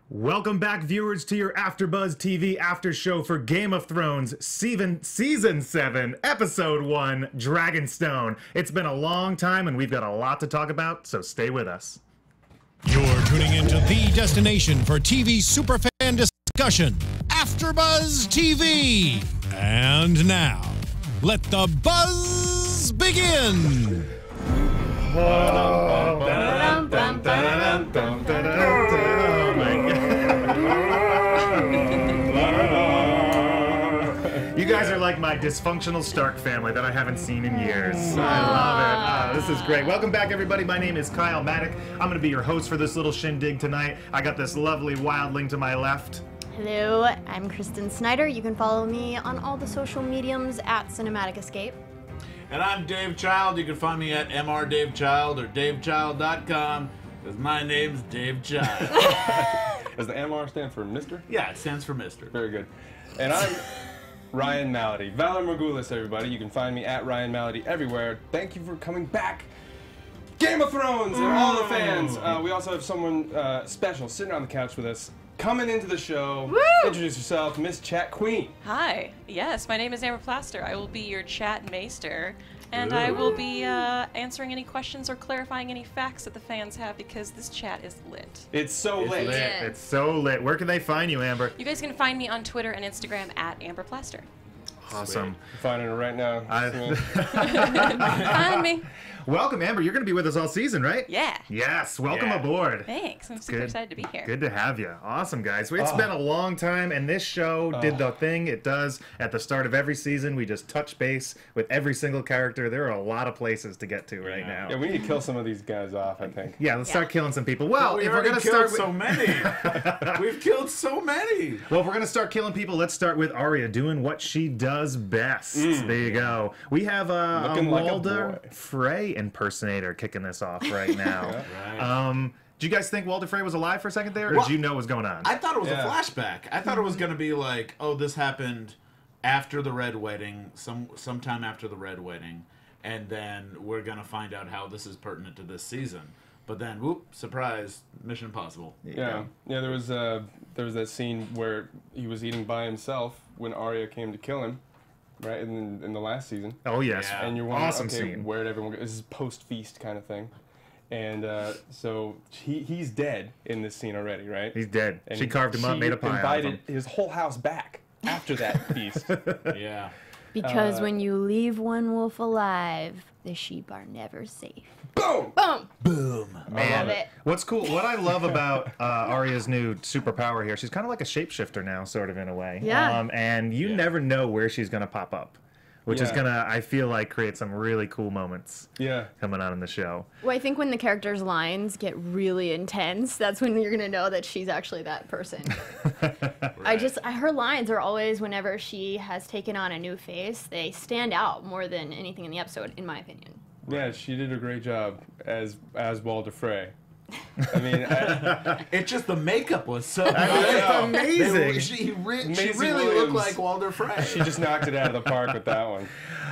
Welcome back, viewers, to your AfterBuzz TV after show for Game of Thrones Season 7, Episode 1, Dragonstone. It's been a long time, and we've got a lot to talk about, so stay with us. You're tuning into the destination for TV superfan discussion, AfterBuzz TV. And now, let the buzz begin. You guys are like my dysfunctional Stark family that I haven't seen in years. I love it. This is great. Welcome back, everybody. My name is Kyle Maddock. I'm going to be your host for this little shindig tonight. I got this lovely wildling to my left. Hello, I'm Kristen Snyder. You can follow me on all the social mediums at Cinematic Escape. And I'm Dave Child. You can find me at mrdavechild or davechild.com because my name's Dave Child. Does the MR stand for Mr.? Yeah, it stands for Mr. Very good. And I'm Ryan Malaty. Valor Morgulis, everybody. You can find me at Ryan Malaty everywhere. Thank you for coming back. Game of Thrones and all the fans. We also have someone special sitting on the couch with us. Coming into the show, Woo! Introduce yourself, Miss Chat Queen. Hi. Yes, my name is Plaster. I will be your chat maester, and I will be answering any questions or clarifying any facts that the fans have because this chat is lit. It's so lit. It's so lit. Where can they find you, Amber? You guys can find me on Twitter and Instagram at AmberPlaster. Awesome. I'm finding it right now. Find me. Welcome, Amber. You're going to be with us all season, right? Yeah. Yes. Welcome aboard. Thanks. I'm super excited to be here. Good to have you. Awesome, guys. It's been a long time, and this show did the thing it does at the start of every season. We just touch base with every single character. There are a lot of places to get to right now. Yeah, we need to kill some of these guys off, I think. Yeah, let's start killing some people. Well, if we're going to killed start with... so many. We've killed so many. Well, if we're going to start killing people, let's start with Arya doing what she does best. There you go. We have a Walder Frey impersonator kicking this off right now. Do you guys think Walder Frey was alive for a second there, or did you know what was going on? I thought it was a flashback. I thought it was going to be like, oh, this happened after the Red Wedding, sometime after the Red Wedding, and then we're going to find out how this is pertinent to this season. But then, whoop, surprise, Mission Impossible. Yeah, there was that scene where he was eating by himself when Arya came to kill him. Right, in the last season. Oh, yes. Yeah. And you're wondering, awesome scene. Where did everyone go? This is post-feast kind of thing. And so he's dead in this scene already, right? He's dead. And she carved him up, made a pie out of him. Invited his whole house back after that feast. Yeah. Because when you leave one wolf alive, the sheep are never safe. Boom! Boom! Boom! Man, love it. What's cool, what I love about Arya's new superpower here, she's kind of like a shapeshifter now, sort of, in a way. Yeah. And you never know where she's going to pop up, which is going to, I feel like, create some really cool moments coming on in the show. Well, I think when the character's lines get really intense, that's when you're going to know that she's actually that person. Her lines are always, whenever she has taken on a new face, they stand out more than anything in the episode, in my opinion. Yeah, she did a great job as Walder Frey. I mean, it's just the makeup was so amazing. She really looked like Walder Frey. She just knocked it out of the park with that one.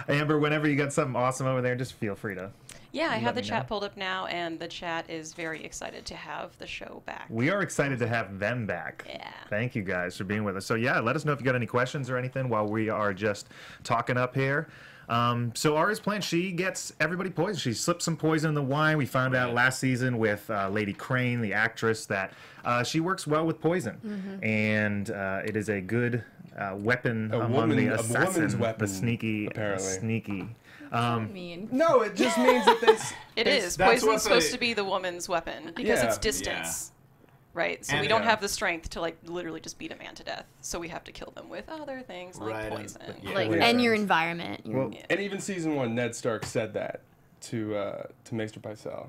Amber, whenever you got something awesome over there, just feel free to. Yeah, I have the chat pulled up now, and the chat is very excited to have the show back. We are excited to have them back. Yeah. Thank you guys for being with us. So yeah, let us know if you got any questions or anything while we are just talking up here. So Arya's plan, she gets everybody poisoned. She slips some poison in the wine. We found out last season with Lady Crane, the actress, that she works well with poison. And it is a good weapon among the assassins, the sneaky, sneaky. Mean. No, it just means that It is. Poison's supposed to be the woman's weapon because it's distance. Right, so we don't have the strength to literally just beat a man to death. So we have to kill them with other things like poison. And your environment. And even season 1, Ned Stark said that to Maester Pycelle.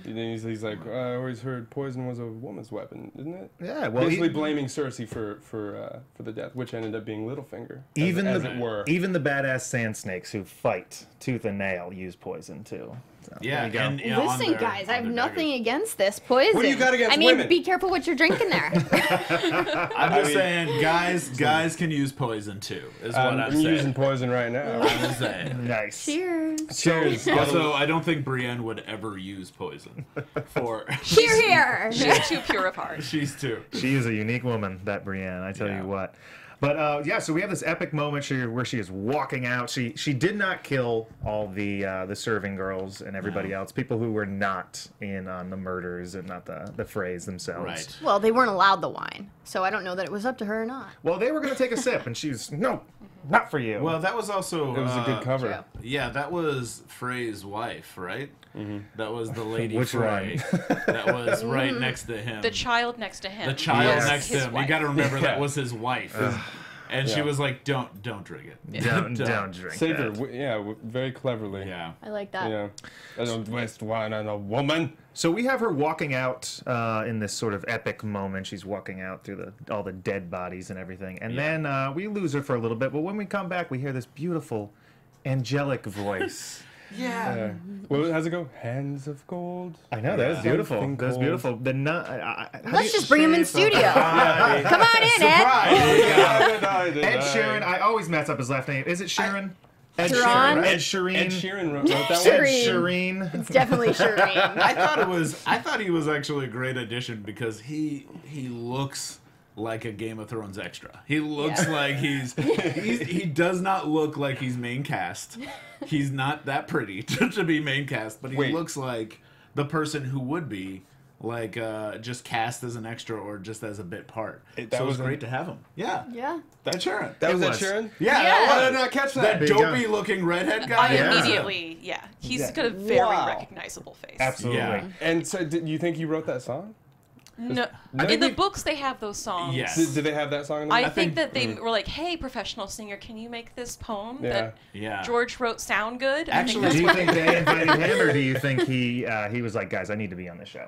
And then he's like, I always heard poison was a woman's weapon, isn't it? Yeah, well, basically blaming Cersei for the death, which ended up being Littlefinger, as it were. Even the badass sand snakes who fight tooth and nail use poison too. So, Yeah, there you go. Listen, guys, I have nothing against this poison. What do you got against I mean, women? be careful what you're drinking there. I'm just saying, guys can use poison too. Is what I'm saying. using poison right now. I'm just saying. Nice. Cheers. Cheers. Also, I don't think Brienne would ever use poison. Here. She's too pure of heart. She's too. She is a unique woman, that Brienne. I tell you what. But yeah, so we have this epic moment where she is walking out. She did not kill all the serving girls and everybody else, people who were not in on the murders and not the frays themselves. Right. Well, they weren't allowed the wine, so I don't know that it was up to her or not. Well, they were going to take a sip, and she was, no, not for you. Well, that was also. It was a good cover. True. Yeah, that was Frey's wife, right? That was the lady Which Frey. That was right next to him. The child next to him. The child was next to his him. wife. You got to remember that was his wife. And she Yeah. was like, "Don't drink it. don't drink Saved her, that. very cleverly. Yeah. I like that. Yeah. I don't waste wine on a woman. So we have her walking out in this sort of epic moment. She's walking out through all the dead bodies and everything. And then we lose her for a little bit. But when we come back, we hear this beautiful, angelic voice. Yeah. Well, how's it go? Hands of gold. I know, that was beautiful. Something That was cold. beautiful. Let's just bring him in studio. Come on in, Ed. Ed Sheeran. I always mess up his last name. Is it Sheeran? Ed Sheeran? Ed Sheeran. Ed Sheeran wrote that Ed one. Sheeran. It's definitely Shireen. I thought he was actually a great addition because he looks like a Game of Thrones extra. He looks like he does not look like he's main cast. He's not that pretty to be main cast, but he looks like the person who would be like just cast as an extra or just as a bit part. So it was great to have him. Yeah. Yeah. Ed Sheeran. That was Ed was. Sheeran? Yeah. Yeah. How did I not catch that? That There you go. dopey looking redhead guy. I immediately, he's got a very recognizable face. Absolutely. Yeah. And so, did you think he wrote that song? No, in the books they have those songs. Yes. Did they have that song in the I book? think that they were like, "Hey, professional singer, can you make this poem that Yeah. George wrote sound good?" Actually, Do you think they invited him, or do you think he was like, guys, I need to be on the show?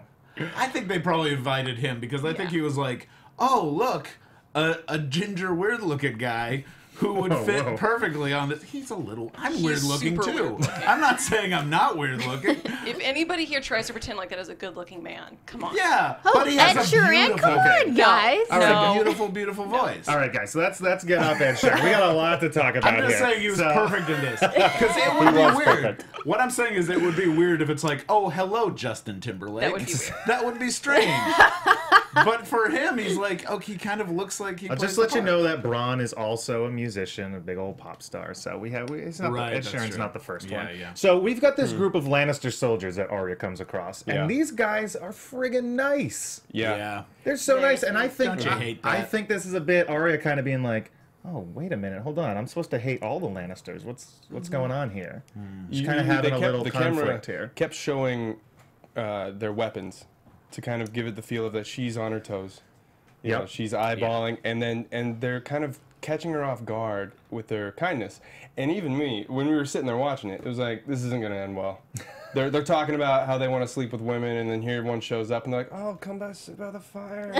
I think they probably invited him because I think he was like, "Oh, look, a ginger, weird-looking guy who would fit perfectly on this." He's a little. I'm weird-looking super too. weird-looking. I'm not saying I'm not weird-looking. If anybody here tries to pretend like that is a good-looking man, come on. Yeah, Oh, but he Ed has a Sheeran, beautiful, come on, guys. All right, No. beautiful, beautiful voice. All right, guys. So let's get off Ed Sheeran. We got a lot to talk about I'm just here. saying he was So- perfect in this because it would be was weird. perfect. What I'm saying is it would be weird if it's like, "Oh, hello, Justin Timberlake." That would be weird. That would be strange. But for him, he's like, "Oh, he kind of looks like he." I'll plays just the let you part. know that Braun is also a musician, a big old pop star. So it's not Right, Ed that's Sheeran's true. not the first Yeah, one. yeah. So we've got this group of Lannister soldiers that Arya comes across, and Yeah. these guys are friggin' nice. Yeah. They're so Very nice, and I think Don't you hate I that? think this is a bit Arya kind of being like, oh, wait a minute, hold on, I'm supposed to hate all the Lannisters. What's going on here? She's kind of having a little conflict here. Kept showing their weapons to kind of give it the feel of that she's on her toes. You know, she's eyeballing, and they're kind of catching her off guard with their kindness. And even me, when we were sitting there watching it, it was like, this isn't going to end well. They're talking about how they want to sleep with women, and then here one shows up, and they're like, oh, come by, sit by the fire.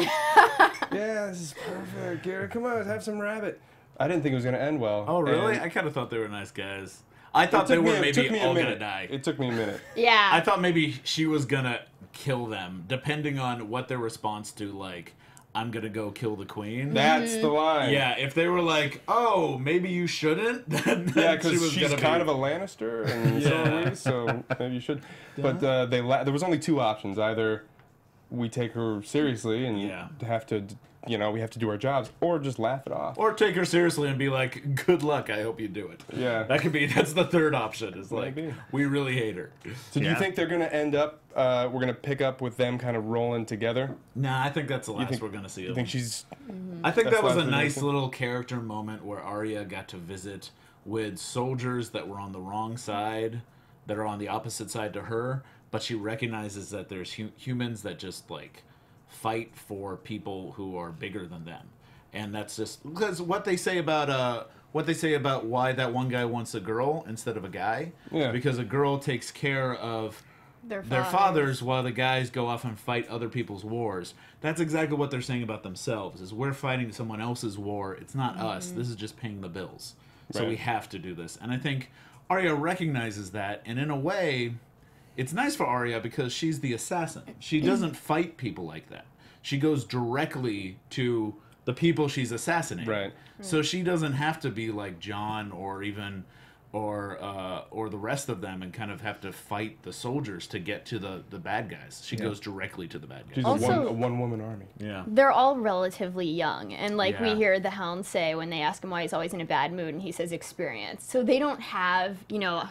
Yeah, this is perfect. Gary, come on, have some rabbit. I didn't think it was going to end well. Oh, really? And I kind of thought they were nice guys. I thought it they took were me- it took maybe me a all minute. gonna die. It took me a minute. Yeah. I thought maybe she was gonna kill them, depending on what their response to, like, I'm gonna go kill the queen. That's the line. Yeah, if they were like, oh, maybe you shouldn't, then Yeah, she because was she's gonna kind be... of a Lannister, and so are we, so maybe you should. But there was only two options. Either we take her seriously and have to, we have to do our jobs, or just laugh it off. Or take her seriously and be like, good luck, I hope you do it. Yeah. That's the third option, is like, Maybe. we really hate her. So do you think they're going to end up, we're going to pick up with them kind of rolling together? Nah, I think that's the last think- we're gonna see You of think them. she's... I think That's that was a last we're gonna nice see? little character moment where Arya got to visit with soldiers that were on the wrong side, that are on the opposite side to her, but she recognizes that there's humans that just, like, fight for people who are bigger than them. And that's just because what they say about why that one guy wants a girl instead of a guy. Yeah. Because a girl takes care of Their their fathers while the guys go off and fight other people's wars. That's exactly what they're saying about themselves, is we're fighting someone else's war. It's not us. This is just paying the bills. So Right. we have to do this. And I think Arya recognizes that, and in a way, it's nice for Arya because she's the assassin. She doesn't fight people like that. She goes directly to the people she's assassinating. Right. So she doesn't have to be like Jon or even or the rest of them and kind of have to fight the soldiers to get to the bad guys. She goes directly to the bad guys. She's Also, a one-woman army. Yeah. They're all relatively young, and like we Yeah. hear the Hound say when they ask him why he's always in a bad mood, and he says experience. So they don't have,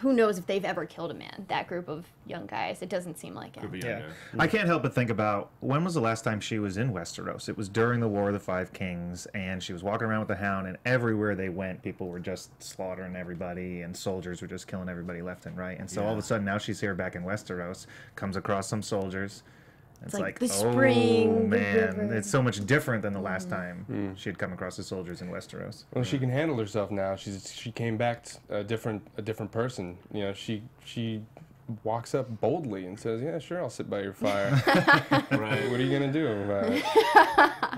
who knows if they've ever killed a man. That group of young guys, it doesn't seem like it. Yeah. I can't help but think about when was the last time she was in Westeros? It was during the War of the Five Kings, and she was walking around with the Hound, and everywhere they went, people were just slaughtering everybody, and soldiers were just killing everybody left and right. And so all of a sudden, now she's here back in Westeros, comes across some soldiers. It's like the spring, the man, river. it's so much different than the last time she had come across the soldiers in Westeros. Well, she can handle herself now. She came back a different person. She walks up boldly and says, "Yeah, sure, I'll sit by your fire." Right. What are you gonna do about it?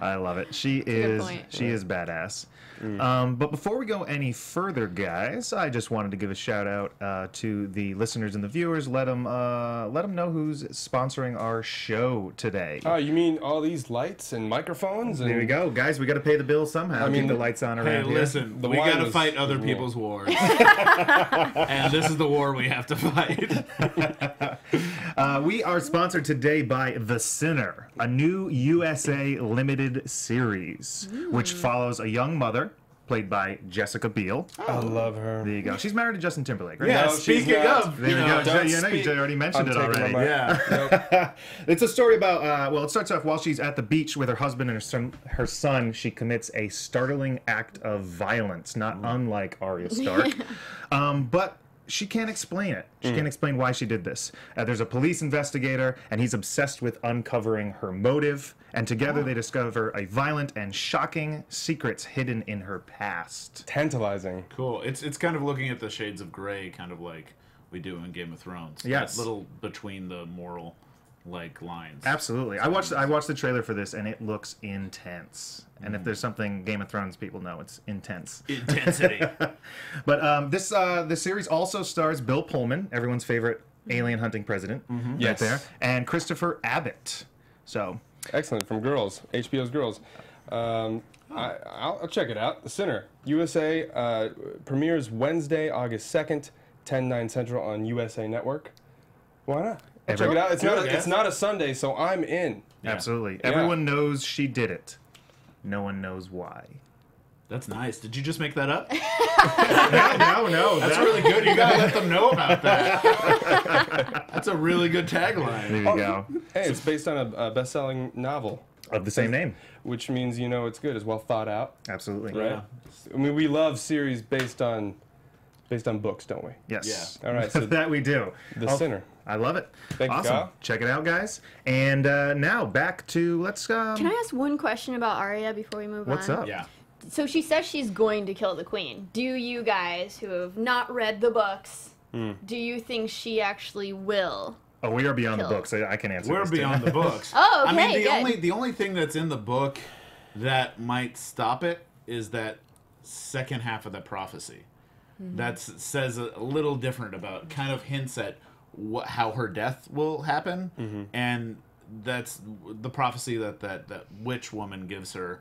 I love it. She good is point. badass. But before we go any further, guys, I just wanted to give a shout out to the listeners and the viewers. Let them know who's sponsoring our show today. Oh, you mean all these lights and microphones? And There we go, guys. We got to pay the bills somehow. I mean, keep the lights on Hey, around here. listen, The we wine gotta was fight other cool. people's wars. And this is the war we have to fight. We are sponsored today by The Sinner, a new USA limited series, which follows a young mother, played by Jessica Biel. I love her. There you go. She's married to Justin Timberlake, right? Yeah, No, she's speaking not. of, There you go. don't You speak. already mentioned it I'm taking already. my- Yeah. Nope. It's a story about, it starts off while she's at the beach with her husband and her son. She commits a startling act of violence, not unlike Arya Stark. But she can't explain it. She can't explain why she did this. There's a police investigator, and he's obsessed with uncovering her motive. And together they discover a violent and shocking secrets hidden in her past. Tantalizing. Cool. It's kind of looking at the shades of gray, kind of like we do in Game of Thrones. Yes. That little between the moral lines. Absolutely. I watched the trailer for this, and it looks intense. And if there's something Game of Thrones people know, it's intense. Intensity. But this series also stars Bill Pullman, everyone's favorite alien hunting president, right Yes. there, and Christopher Abbott. So Excellent. From Girls, HBO's Girls. I'll check it out. The Sinner, USA, premieres Wednesday, August 2nd, 10/9 Central on USA Network. Why not? I'll check it out. It's not a Sunday, so I'm in. absolutely, Yeah. everyone knows she did it. No one knows why. That's nice. Did you just make that up? No. That's really good. You gotta let them know about that. That's a really good tagline. There you go. Hey, it's based on a best-selling novel, Of the same name. which means it's good. It's well thought out, Absolutely. right? I mean, we love series based on books, don't we? Yes. All right, so that we do. The Sinner. I love it. Thank you, awesome. Kyle. Check it out, guys. And now back to Can I ask one question about Arya before we move what's on? up? Yeah. So she says she's going to kill the queen. Do you guys who have not read the books, do you think she actually will? Oh, we are beyond Kill. the books. I can answer We're this, too. beyond the books. Oh, I mean, okay, the only thing that's in the book that might stop it is that second half of the prophecy. That says a little different about, kind of hints at how her death will happen, and that's the prophecy that witch woman gives her.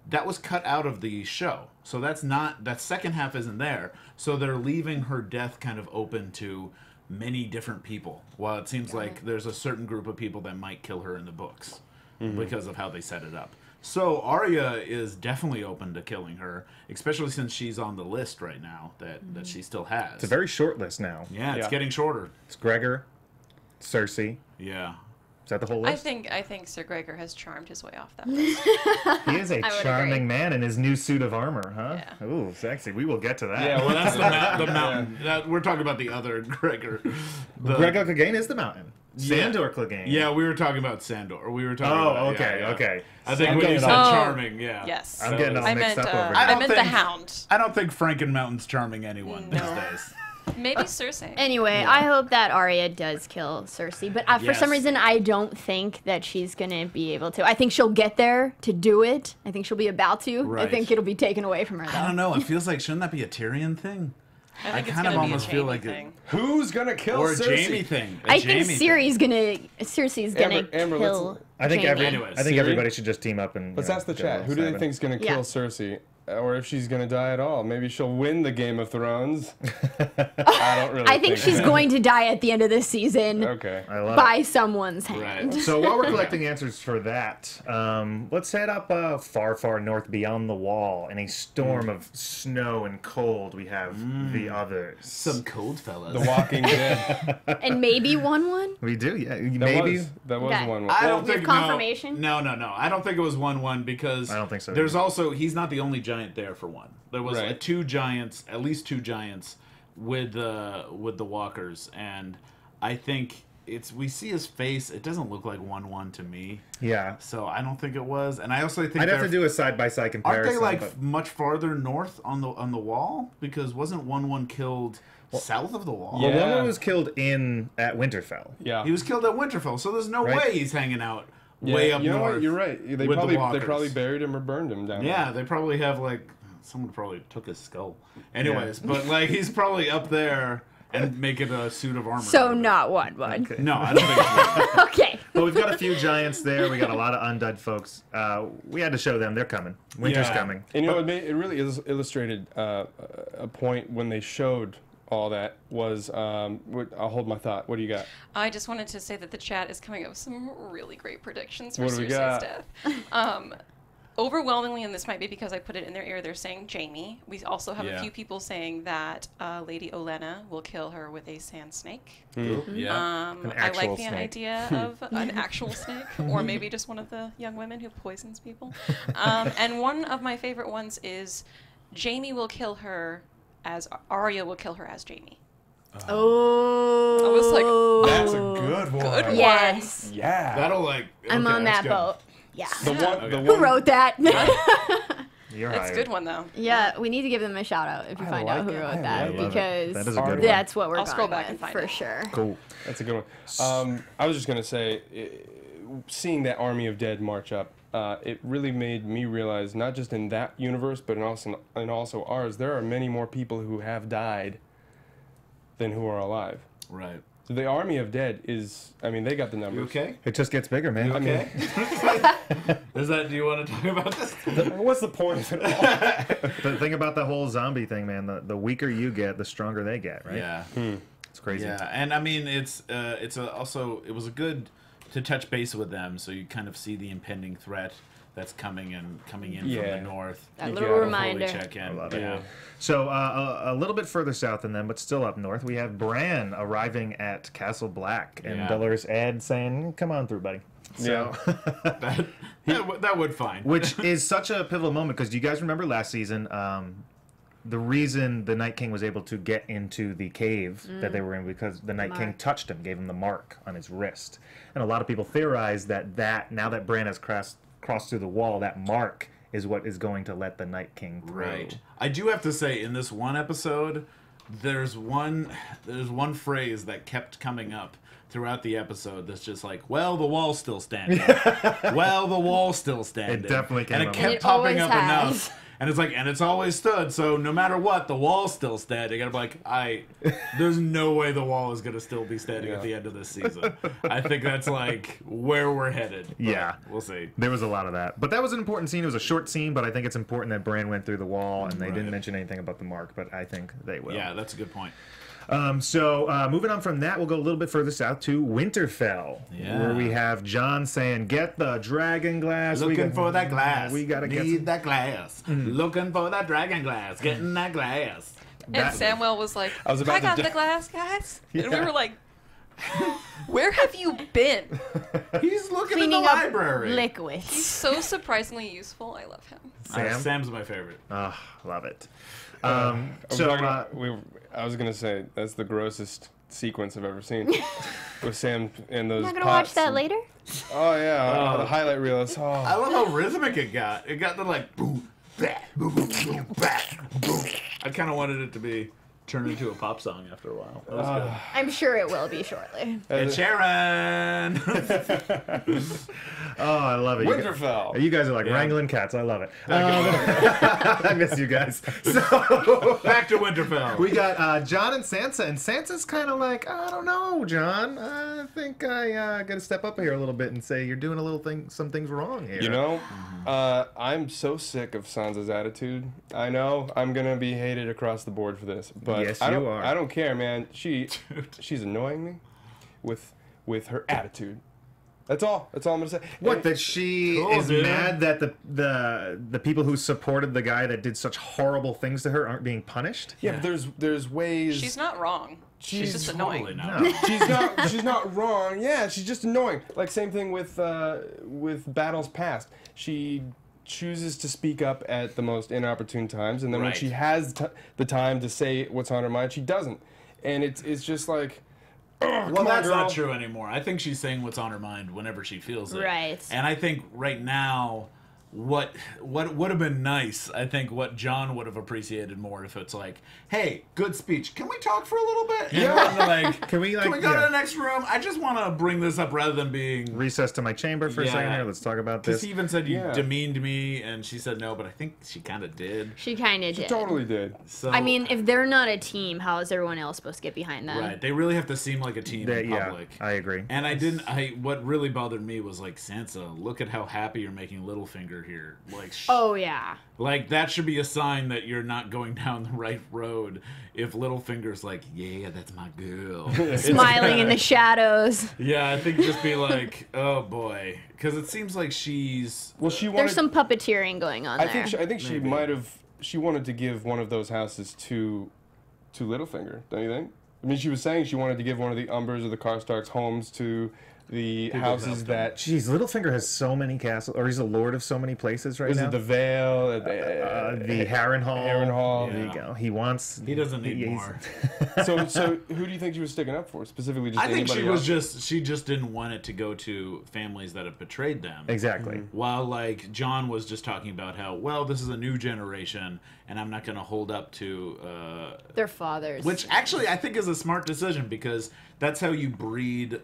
That was cut out of the show, so that second half isn't there. So they're leaving her death kind of open to many different people. While it seems like there's a certain group of people that might kill her in the books because of how they set it up. So Arya is definitely open to killing her, especially since she's on the list right now that she still has. It's a very short list now. Yeah, it's Yeah. getting shorter. It's Gregor, Cersei. Yeah. Is that the whole I list? think Sir Gregor has charmed his way off that list. He is a I would charming agree. man in his new suit of armor, huh? Yeah. Ooh, sexy. We will get to that. Yeah, Well, that's the mountain. We're talking about the other Gregor. Gregor Clegane is the mountain. Yeah. Sandor Clegane. Yeah, we were talking about Sandor. We were talking Oh, about okay, okay. I think I'm when you getting said all- charming, yeah. Yes. I'm getting all I mixed meant up over here. I I don't meant the think- Hound. I don't think Franken Mountain's charming anyone these days. Maybe Cersei. Anyway, I hope that Arya does kill Cersei, but for some Yes. reason I don't think that she's gonna be able to. I think she'll get there to do it. I think she'll be about to. I Right. think it'll be taken away from her I though. don't know. It feels like, shouldn't that be a Tyrion thing? I think kind of almost feel like who's gonna kill or a Cersei? Jamie thing. I think Cersei's gonna kill. I think everybody should just team up and. Let's ask the chat. Who do they think is gonna kill Cersei? Or if she's going to die at all. Maybe she'll win the Game of Thrones. I don't really I think she's going to die at the end of this season. Okay. I love by someone's hand. Right. So while we're collecting answers for that, let's head up far, far north beyond the wall. In a storm of snow and cold, we have the others. Some cold fellas. The Walking Dead. And maybe 1-1? We do, yeah. That was 1-1. I don't think confirmation. No. I don't think it was 1-1 because I don't think so. There's also he's not the only giant there for one. There was at least two giants with the walkers, and I think we see his face. It doesn't look like 1-1 to me. Yeah. So I don't think it was, and I also think I'd have to do a side-by-side comparison. Aren't they much farther north on the wall? Because wasn't 1-1 killed south of the wall? Yeah. Well, 1-1 was killed at Winterfell. Yeah. He was killed at Winterfell, so there's no way he's hanging out way up north. You know what? You're right. They probably buried him or burned him down there. Yeah, they probably have someone probably took his skull. Anyways, but he's probably up there and making a suit of armor. So not 1-1. Okay. No, I don't think so. Okay. But we've got a few giants there. We got a lot of undead folks. We had to show them. They're coming. Winter's coming. And you know, it really illustrated a point when they showed all that was, I'll hold my thought. What do you got? I just wanted to say that the chat is coming up with some really great predictions for What do we Cersei's got? death. Overwhelmingly, and this might be because I put it in their ear, they're saying Jamie. We also have a few people saying that Lady Olenna will kill her with a sand snake. Yeah. I like the idea of an actual snake, or maybe just one of the young women who poisons people. And one of my favorite ones is Jamie will kill her as Arya will kill her as Jamie. Oh. I was like, that's a good one. Good one. Yes. Yeah. That'll I'm on that boat. Yeah. Who wrote that? It's a good one, though. Yeah, we need to give them a shout out if you find out who wrote that, because that is a good that's what we're I'll scroll going back and with, find for it. sure. Cool. That's a good one. I was just going to say, seeing that army of dead march up, it really made me realize, not just in that universe, but also ours, there are many more people who have died than who are alive. Right. So the army of dead is, they got the numbers. You okay? It just gets bigger, man. You okay? Do you want to talk about this? What's the point of it all? The thing about the whole zombie thing, man, the weaker you get, the stronger they get, right? Yeah. It's crazy. Yeah, and it was a good to touch base with them, so you kind of see the impending threat that's coming in from the north. That little reminder. Check in. I love it. Yeah. So a little bit further south than them, but still up north, we have Bran arriving at Castle Black, and Dolores Ed saying, "Come on through, buddy." So that would fine. Which is such a pivotal moment, because do you guys remember last season? The reason the Night King was able to get into the cave that they were in, because the Night King touched him, gave him the mark on his wrist, and a lot of people theorize that now that Bran has crossed through the wall, that mark is what is going to let the Night King through. Right. I do have to say, in this one episode, there's one phrase that kept coming up throughout the episode that's just like, well, the wall's still standing. Well, the wall's still standing. It definitely came and up. it kept popping up enough. And it's like, and it's always stood, so no matter what, the wall's still standing. And I'm like, there's no way the wall is going to still be standing at the end of this season. I think that's like where we're headed. Yeah. We'll see. There was a lot of that. But that was an important scene. It was a short scene, but I think it's important that Bran went through the wall, and they didn't mention anything about the mark, but I think they will. Yeah, that's a good point. So moving on from that, we'll go a little bit further south to Winterfell, where we have Jon saying, "Get the dragon glass. Looking for that glass. We gotta need that glass. Looking for that dragon glass. Getting that glass." And Samuel was like, "I got the glass, guys." And we were like, "Where have you been?" He's looking Cleaning in the up library. liquids. He's so surprisingly useful. I love him. Sam's my favorite. Oh, love it. I was gonna say that's the grossest sequence I've ever seen with Sam and those. Not gonna watch that later. Oh yeah, the highlight reel is. I love how rhythmic it got. It got the like boom, bah, boom, boom, bah, boom. I kind of wanted it to be. turn into a pop song after a while. That was I'm sure it will be shortly. good. It's Sharon. Oh, I love it. Winterfell. You guys are like wrangling cats. I love it. I miss you guys. So Back to Winterfell. we got Jon and Sansa, and Sansa's kind of like, I don't know, Jon. I think I got to step up here a little bit and say you're doing some things wrong here. You know, I'm so sick of Sansa's attitude. I know I'm gonna be hated across the board for this, but Yes, I you don't. are. I don't care, man. She's annoying me with her attitude. That's all. That's all I'm gonna say. What, that she Cool, is dude. mad that the people who supported the guy that did such horrible things to her aren't being punished? Yeah, but there's ways. She's not wrong. She's just Totally annoying. not. She's not wrong. Yeah, she's just annoying. Like same thing with battles past. She chooses to speak up at the most inopportune times, and then when Right. she has the time to say what's on her mind, she doesn't. And it's just like, Well, come that's on, girl. not true anymore. I think she's saying what's on her mind whenever she feels it. Right. And I think right now, what would have been nice, I think what Jon would have appreciated more if it's like, hey, good speech. Can we talk for a little bit? And Yeah. then, like, Can we, go like, to yeah. the next room? I just want to bring this up rather than being... Recess to my chamber for a Yeah. second here. Let's talk about Because this. he even said you Yeah. demeaned me, and she said no, but I think she kind of did. She kind of did. Totally did. So I mean, if they're not a team, how is everyone else supposed to get behind them? right, they really have to seem like a team in Yeah, public. I agree. And what really bothered me was like, Sansa, look at how happy you're making Littlefinger here. Like, Oh yeah. like that should be a sign that you're not going down the right road. If Littlefinger's like, yeah, that's my girl. Smiling in the shadows. Yeah, I think just be like, oh boy, because it seems like she's. Well, she wanted. There's some puppeteering going on I there. think she might have. She wanted to give one of those houses to Littlefinger. Don't you think? I mean, she was saying she wanted to give one of the Umbers or the Karstarks homes to the houses that. Jeez, Littlefinger has so many castles, or he's a lord of so many places right Is now. it the Vale? The Harrenhal. Harrenhal. There you go. He wants. He doesn't need he's- more. So who do you think she was sticking up for? Specifically, just I think anybody she was else? she just didn't want it to go to families that have betrayed them. Exactly. While like John was just talking about how, well, this is a new generation and I'm not going to hold up to Their fathers. which actually I think is a smart decision because that's how you breed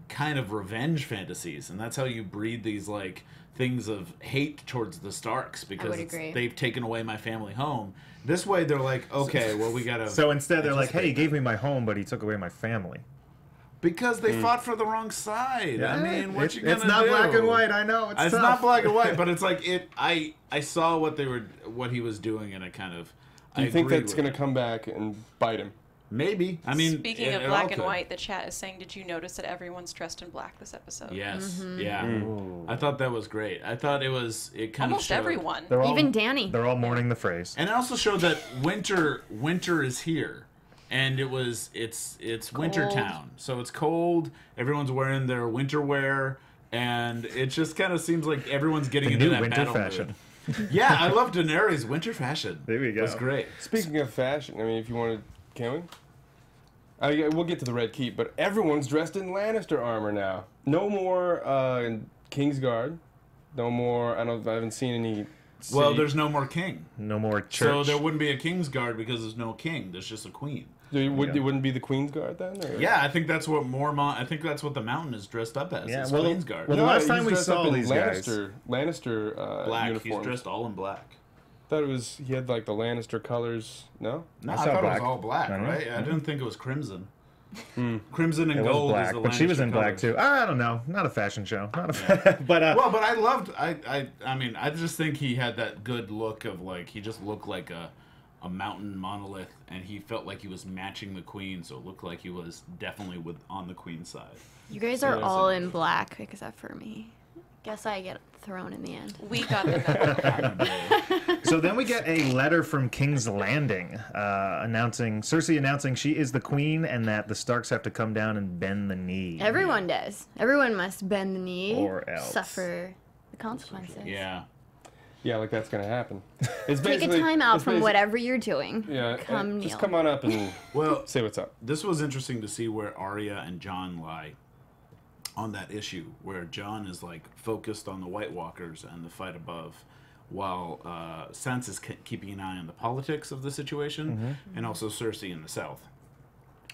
kind of revenge fantasies, and that's how you breed these like things of hate towards the Starks because would agree. they've taken away my family home. This way they're like, okay, well we gotta. So instead, they're like, "Hey, he gave me my home, but he took away my family." Because they fought for the wrong side. I mean, what you gonna It's not do? black and white. I know it's It's tough. not black and white, but it's like it. I saw what he was doing, and I kind of. Do you think agreed that's with going to it. come back and bite him? Maybe. I mean, Speaking it of all black and could. white, the chat is saying, did you notice that everyone's dressed in black this episode? Yes. Yeah. I thought that was great. I thought it was. It kind Almost of showed, everyone. They're all, Even Danny. They're all mourning the phrase. and it also showed that winter is here, and it's winter town, so it's cold. Everyone's wearing their winter wear, and it just kind of seems like everyone's getting The into new that winter battle fashion. mood. Yeah, I love Daenerys' winter fashion. There we go. It was great. Speaking of fashion, I mean, if you want to, can we? We'll get to the Red Keep, but everyone's dressed in Lannister armor now. No more Kingsguard. No more. I haven't seen any. Well, city- there's no more king. No more church. So there wouldn't be a Kingsguard because there's no king. There's just a queen. It wouldn't be the Queen's Guard then? Or? Yeah, I think that's what Mormont. I think that's what the mountain is dressed up as. Yeah, is well, Queensguard. well, the last time he's we dressed saw up in these guys- Lannister black. uniforms. He's dressed all in black. Thought it was he had like the Lannister colors. No. No, I I, saw thought black. it was all black, I don't know. right? I didn't think it was crimson. Crimson and It gold was black, is the but she was Lannister in black colors. too. I don't know. Not a fashion show. Not a. But Well, but I loved. I mean, I just think he had that good look of like he just looked like a mountain monolith, and he felt like he was matching the queen, so it looked like he was definitely on the queen's side. You guys are all in black except for me. Guess I get thrown in the end. We got the medal. So then we get a letter from King's Landing, Cersei announcing she is the queen and that the Starks have to come down and bend the knee. Everyone does. Everyone must bend the knee Or else. suffer the consequences. Yeah. Yeah, like that's gonna happen. It's Take a basically- time out it's from basi- whatever you're doing. Yeah, Come just kneel. come on up and Well, say what's up. this was interesting to see where Arya and Jon lie on that issue, where Jon is like focused on the White Walkers and the fight above, while Sansa's keeping an eye on the politics of the situation, and also Cersei in the south.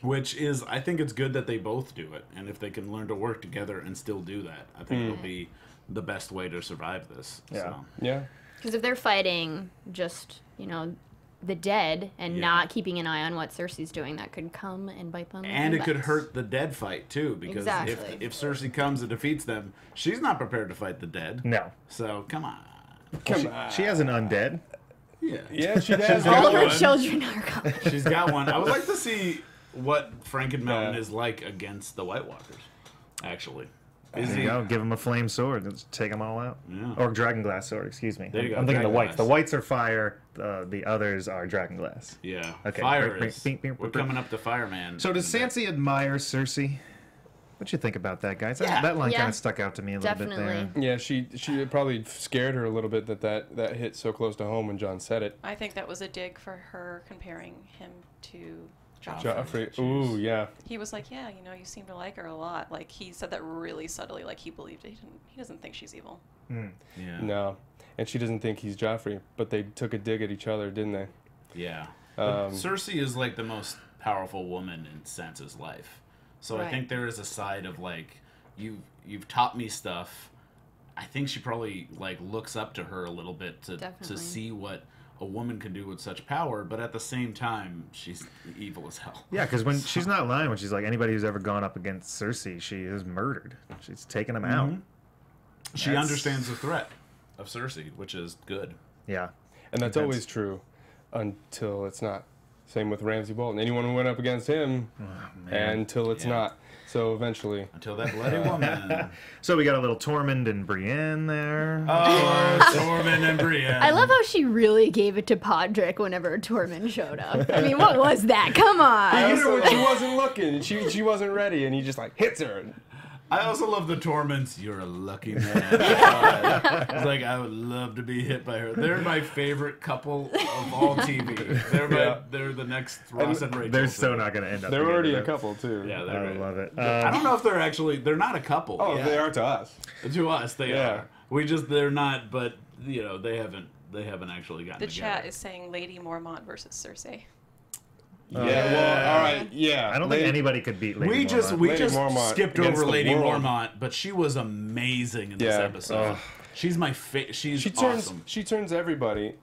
Which is, I think it's good that they both do it, and if they can learn to work together and still do that, I think it'll be the best way to survive this. Yeah. So. Yeah. Because if they're fighting just, the dead and not keeping an eye on what Cersei's doing, that could come and bite them. And it could hurt the dead fight, too, because if Cersei comes and defeats them, she's not prepared to fight the dead. No. So, come on. She has an undead. Yeah. Yeah, she does. All her one. children are gone. She's got one. I would like to see what Frankenmountain is like against the White Walkers, actually. There you go. Give him a flame sword. Let's take them all out. Yeah. Or dragonglass sword, excuse me. There you go, I'm thinking the whites. dragonglass. The whites are fire. The others are dragonglass. Yeah. Okay. Fire Bing, is. bing, bing, We're bing. coming up to Fireman. So does Sansa admire Cersei? What'd you think about that, guys? That line Yeah. kind of stuck out to me a little bit Definitely. there. Yeah, she probably scared her a little bit that hit so close to home when John said it. I think that was a dig for her comparing him to Joffrey. Joffrey. Ooh, yeah. He was like, yeah, you seem to like her a lot. Like, he said that really subtly, like he believed it. He doesn't think she's evil. Yeah. No. And she doesn't think he's Joffrey, but they took a dig at each other, didn't they? Yeah. But Cersei is like the most powerful woman in Sansa's life. So I Right. think there is a side of like, you've taught me stuff. I think she probably like looks up to her a little bit to Definitely. see what a woman can do with such power, but at the same time, she's evil as hell. Yeah, because when she's not lying when she's like, anybody who's ever gone up against Cersei, she is murdered. She's taken them out. She That's- understands the threat of Cersei, which is good. Yeah. And that's always true until it's not. Same with Ramsay Bolton. Anyone who went up against him until it's not. So eventually. Until that bloody woman. So we got a little Tormund and Brienne there. Oh, Tormund and Brienne. I love how she really gave it to Podrick whenever Tormund showed up. I mean, what was that? Come He on. hit her when she wasn't looking. She wasn't ready, and he just like hits her. I also love the Torments. You're a lucky man. It's like, I would love to be hit by her. They're my favorite couple of all TV. They're the next Ross and Rachel. They're so not going to end up They're together, already a though. couple too. Yeah, I they're love it. I don't know if they're not a couple. Oh, yet. they are to us. To us, they Yeah. are. They're not, but they haven't actually gotten The together. chat is saying Lady Mormont versus Cersei. Yeah. Well, all right. Yeah. I don't think anybody could beat Lady We just Mormont. Mormont skipped against over the Lady world. Mormont, but she was amazing in this Yeah. episode. She's my she's awesome. She turns everybody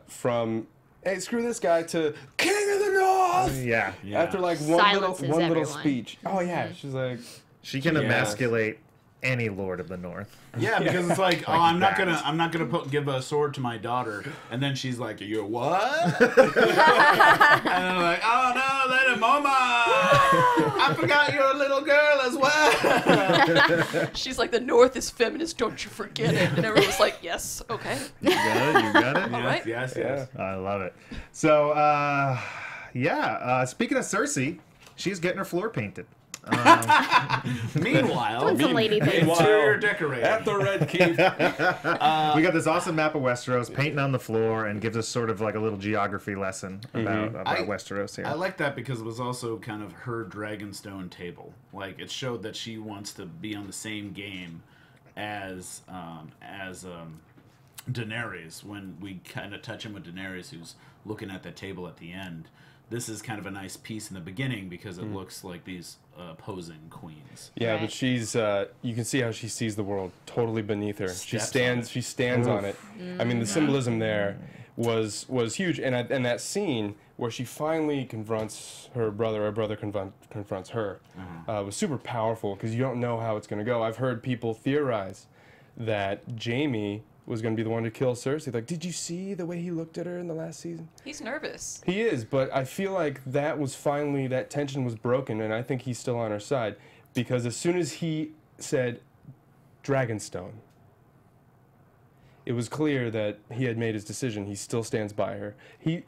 from hey, screw this guy to King of the North. Yeah. After like one Silences little everyone. speech. Oh yeah. She's like She can emasculate any Lord of the North. Yeah, because it's like, oh, I'm not that. gonna give a sword to my daughter, and then she's like, you're what? And I'm like, oh no, Lady Mormont, I forgot you're a little girl as well. She's like, the North is feminist, don't you forget it. And everyone was like, yes, okay. You got it? You got it? All right. Yes. I love it. So, speaking of Cersei, she's getting her floor painted. Meanwhile, Doing some lady things. interior decorating. at the Red Keep. We got this awesome map of Westeros, painting on the floor, and gives us sort of like a little geography lesson about Westeros here. I like that because it was also kind of her Dragonstone table. Like, it showed that she wants to be on the same game as Daenerys. When we kind of touch him with Daenerys, who's looking at the table at the end. This is kind of a nice piece in the beginning because it looks like these opposing queens. Yeah, Right. but she's you can see how she sees the world totally beneath her. She Steps stands on it. I mean, the symbolism there was huge, and that scene where she finally confronts her brother confronts her was super powerful because you don't know how it's going to go. I've heard people theorize that Jaime was going to be the one to kill Cersei. Like, did you see the way he looked at her in the last season? He's nervous. He is, but I feel like that tension was broken, and I think he's still on her side. Because as soon as he said Dragonstone, it was clear that he had made his decision. He still stands by her.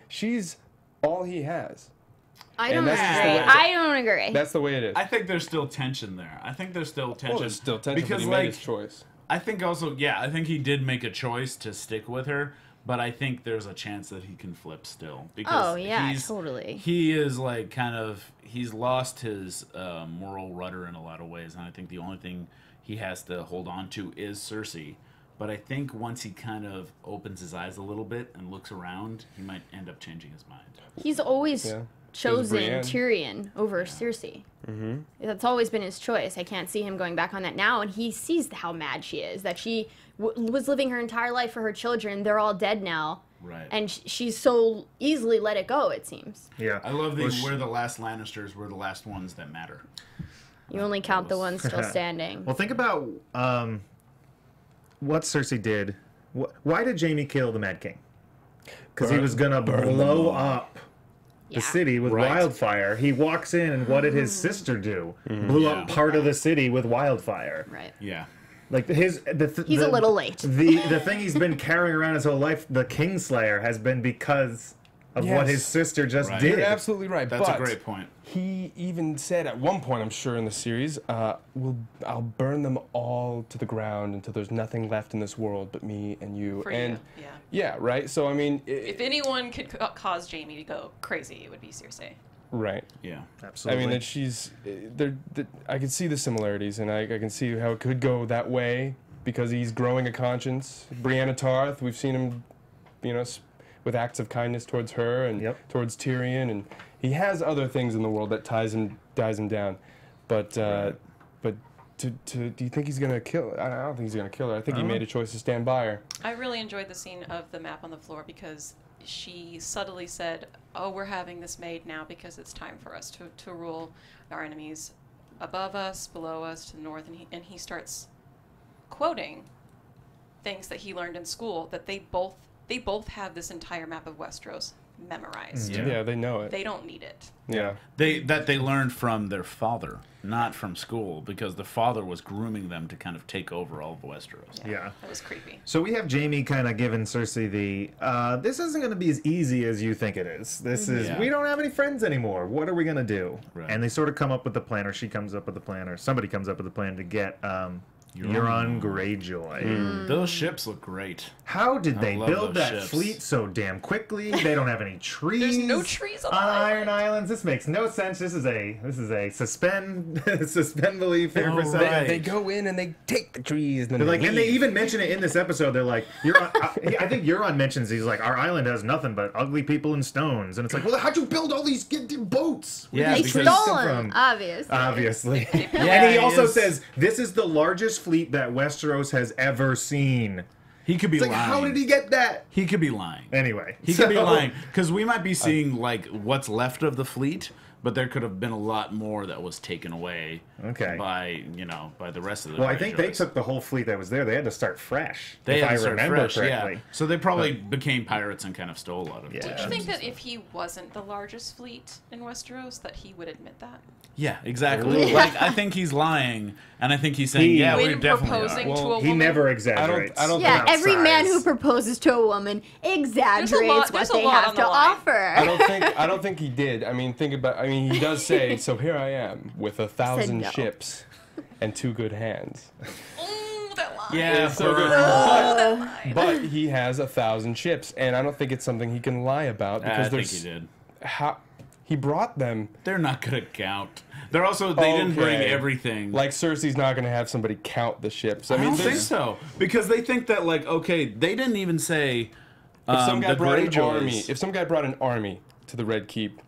She's all he has. I don't that's just the agree. way- I don't agree. That's the way it is. I think there's still tension there. Well, there's still tension, because but he like, made his choice. I think also, I think he did make a choice to stick with her, but I think there's a chance that he can flip still. Because Oh, yeah, totally. He is like he's lost his moral rudder in a lot of ways, and I think the only thing he has to hold on to is Cersei. But I think once he kind of opens his eyes a little bit and looks around, he might end up changing his mind. He's always chosen Brienne. Tyrion over Cersei. Mm-hmm. That's always been his choice. I can't see him going back on that now. And he sees how mad she is, that she was living her entire life for her children. They're all dead now. Right. And she's so easily let it go, it seems. Yeah. I love that we're the last Lannisters. We're the last ones that matter. You only count the ones still standing. Well, think about what Cersei did. Why did Jaime kill the Mad King? Because he was going to blow up the city with wildfire. He walks in, and what did his sister do? Blew up part of the city with wildfire. Right. Yeah. Like He's a little late. The thing he's been carrying around his whole life, the Kingslayer, has been because of what his sister just did. You're absolutely right. That's but a great point. He even said at one point, I'm sure in the series, I'll burn them all to the ground until there's nothing left in this world but me and you. For and you, yeah, right. So I mean, if anyone could cause Jaime to go crazy, it would be Cersei. right. Yeah. Absolutely. I mean that she's I can see the similarities, and I can see how it could go that way because he's growing a conscience. Brienne Tarth, we've seen him, with acts of kindness towards her and towards Tyrion, and he has other things in the world that ties him down. But do you think he's gonna kill? I don't think he's gonna kill her. I think he made a choice to stand by her. I really enjoyed the scene of the map on the floor because she subtly said, "Oh, we're having this made now because it's time for us to rule our enemies above us, below us, to the north." And he starts quoting things that he learned in school that they both have this entire map of Westeros memorized. Yeah, they know it. They don't need it. Yeah. They learned from their father, not from school, because the father was grooming them to kind of take over all of Westeros. Yeah. That was creepy. So we have Jaime kind of giving Cersei this isn't going to be as easy as you think it is. This is, we don't have any friends anymore. What are we going to do? Right. And they sort of come up with the plan, or she comes up with the plan, or somebody comes up with the plan to get Euron Greyjoy. Those ships look great. How did they love build those that ships. fleet so damn quickly? They don't have any trees. There's no trees on the Iron Islands. This makes no sense. This is a suspend belief here for a second. They go in and they take the trees. And then They're like, they and they leave. even mention it in this episode. They're like, I think Euron mentions, he's like, our island has nothing but ugly people and stones. And it's like, well, how'd you build all these boats? Yeah, They because stole him, obviously. And he also says, this is the largest fleet that Westeros has ever seen. he could be It's like, lying. how did he get that? He could be lying. Anyway. He could be lying because we might be seeing like what's left of the fleet, but there could have been a lot more that was taken away. By the rest of the. Well, I think they Greyjoys. took the whole fleet that was there. They had to start fresh. They if had I to start remember fresh, correctly. yeah. So they probably became pirates and kind of stole a lot of. Yeah. Do ships you think and that stuff. if he wasn't the largest fleet in Westeros, that he would admit that? Yeah, exactly. Like I think he's lying, and I think he's saying, "Yeah, we When definitely proposing are." to a He woman? never exaggerates. I don't Yeah, think every man size. who proposes to a woman exaggerates what there's a they lot have on the to line. offer. I don't think he did. I mean, he does say, "So here I am with 1,000 no. ships and 2 good hands." Ooh, that line. Yeah, It's so good. But he has 1,000 ships, and I don't think it's something he can lie about because I think there's he did. he brought them. They're not gonna count. They're also they didn't bring Okay. everything. Like Cersei's not going to have somebody count the ships. I don't think there's- so because they think that like they didn't even say. If some guy the brought an Greyjoys- army, if some guy brought an army to the Red Keep,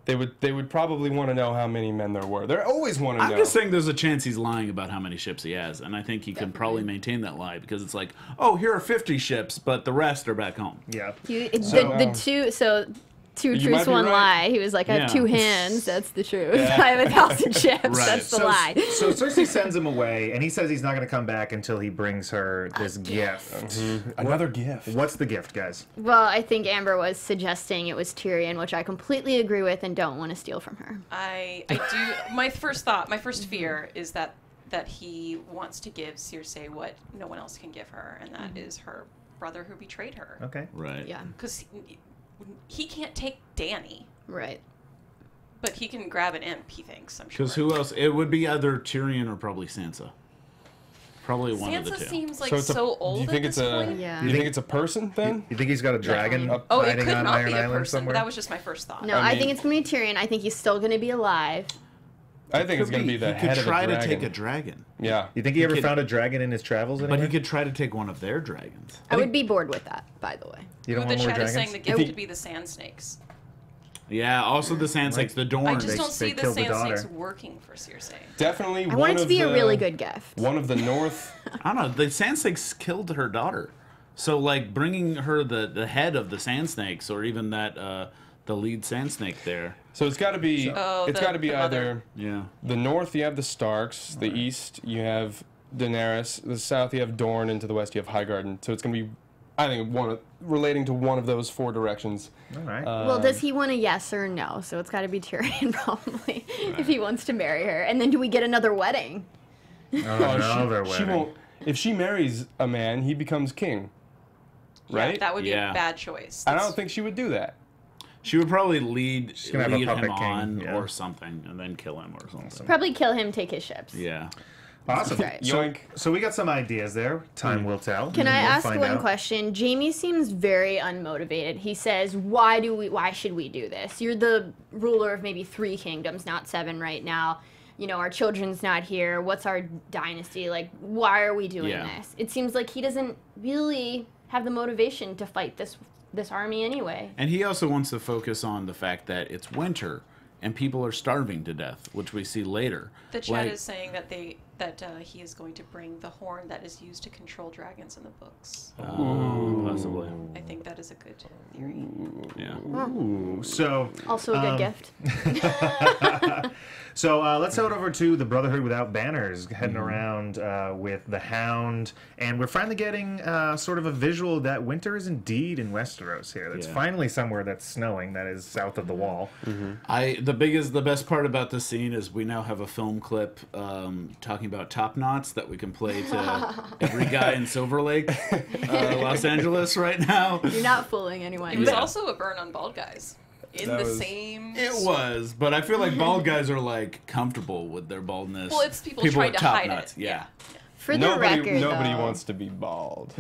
they would probably want to know how many men there were. They always want to I'm know. just saying there's a chance he's lying about how many ships he has, and I think he can probably maintain that lie because it's like, oh, here are 50 ships, but the rest are back home. Yeah. Two You truths, might be one right. lie. He was like, I have Yeah. 2 hands. That's the truth. I have 1,000 ships. Right. That's the lie. So Cersei sends him away, and he says he's not going to come back until he brings her this gift. Another gift. What's the gift, guys? Well, I think Amber was suggesting it was Tyrion, which I completely agree with and don't want to steal from her. I do. My first fear is that he wants to give Cersei what no one else can give her, and that is her brother who betrayed her. Okay. Right. Yeah. Because he can't take Dany, Right. but he can grab an imp. He thinks. I'm sure. Because who else? It would be either Tyrion or probably Sansa. Probably one of the Sansa two. seems like So it's so old Do you think at it's this a? point. Yeah. Do you think it's a person then? You think he's got a dragon Oh, it hiding could on not Iron be a Island person. somewhere? But that was just my first thought. No, I I mean- think it's going to be Tyrion. I think he's still going to be alive. I think it's going to be the head of a dragon. He could try to take a dragon. Yeah. You think he ever found a dragon in his travels anywhere? But he could try to take one of their dragons. I would be bored with that, by the way. You don't The want more chat is dragons? saying the gift could be the sand snakes. Yeah, also the sand snakes, the Dorn. I just don't they see the killed the sand snakes daughter. working for Cersei. Definitely I want it to be a really good gift. One of the North. I don't know. The sand snakes killed her daughter. So, like, bringing her the head of the sand snakes, or even that the lead sand snake there. So it's got to be. It's got to be either. Yeah. The North, you have the Starks. The East, you have Daenerys. The South, you have Dorne. And to the West, you have Highgarden. So it's going to be, I think, relating to one of those 4 directions. All right. Well, does he want a yes or no? So it's got to be Tyrion probably, if he wants to marry her. And then do we get another wedding? Another she wedding. won't. If she marries a man, he becomes king. Right? Yeah, that would be Yeah. a bad choice. I don't think she would do that. She would probably lead gonna have a him puppet king, on yeah. or something, and then kill him or something. Probably kill him, take his ships. Yeah. Awesome. Right. Yoink. So we got some ideas there. Time will tell. Can I We'll ask find one out. question? Jamie seems very unmotivated. He says, why should we do this? You're the ruler of maybe 3 kingdoms, not 7 right now. You know, our children's not here. What's our dynasty? Like, why are we doing this? It seems like he doesn't really have the motivation to fight this army anyway. And he also wants to focus on the fact that it's winter and people are starving to death, which we see later. The chat is saying that he is going to bring the horn that is used to control dragons in the books. Possibly. I think that is a good theory. Yeah. Ooh, so Also a good gift. So let's head over to the Brotherhood Without Banners, heading around with the Hound, and we're finally getting sort of a visual that winter is indeed in Westeros here. It's finally somewhere that's snowing, that is south of the Wall. The best part about this scene is we now have a film clip talking about top knots that we can play to every guy in Silver Lake, Los Angeles right now. You're not fooling anyone. It was also a burn on bald guys. In That the was- same... It was, but I feel like bald guys are like comfortable with their baldness. Well, it's people trying with to top hide knots, it. Yeah. For the Nobody record, though, wants to be bald.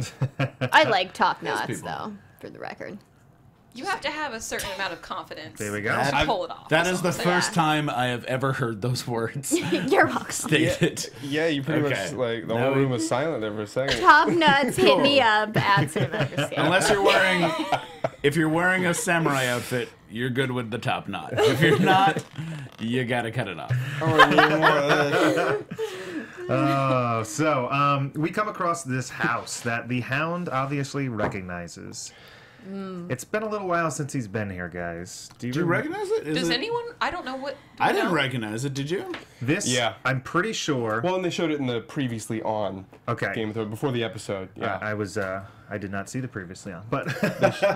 I like top knots, people. though, for the record. You have to have a certain amount of confidence There we go. to pull it off. That is the all I'm saying. first time I have ever heard those words You're welcome. stated. Yeah, you pretty Okay. much, like, the Now whole we- room was silent there for a second. Top nuts, hit me up at Cinema Casino. Unless you're wearing, if you're wearing a samurai outfit, you're good with the top knot. If you're not, you gotta cut it off. So we come across this house that the Hound obviously recognizes. It's been a little while since he's been here, guys. Do Do you recognize it? Does anyone... I don't know what... I didn't no. recognize it. Did you? This? Yeah. I'm pretty sure. Well, and they showed it in the previously on Okay. Game of Thrones, before the episode. Yeah. I did not see the previously on, but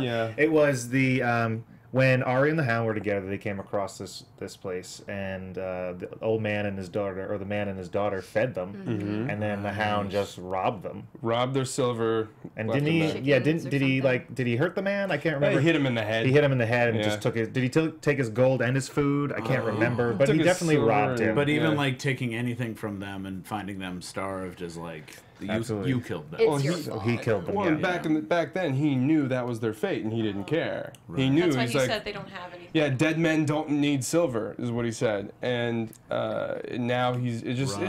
yeah. it was the when Arya and the Hound were together. They came across this place, and the old man and his daughter, or the man and his daughter, fed them, and then the Hound just robbed them. Robbed their silver. And left didn't them he? there. Yeah, Chickens or did he something. did he hurt the man? I can't Yeah, remember. he hit him in the head. He hit him in the head and Yeah. just took his. Did he take his gold and his food? I can't remember, but Took he his definitely silver robbed him. and- But even Yeah. like taking anything from them and finding them starved is like Absolutely. you killed them. It's your he- fault. he killed them. Well, yeah. and back then, he knew that was their fate, and he didn't care. He knew. That's why He's he like, said they don't have anything. yeah, dead men don't need silver, is what he said. And now it's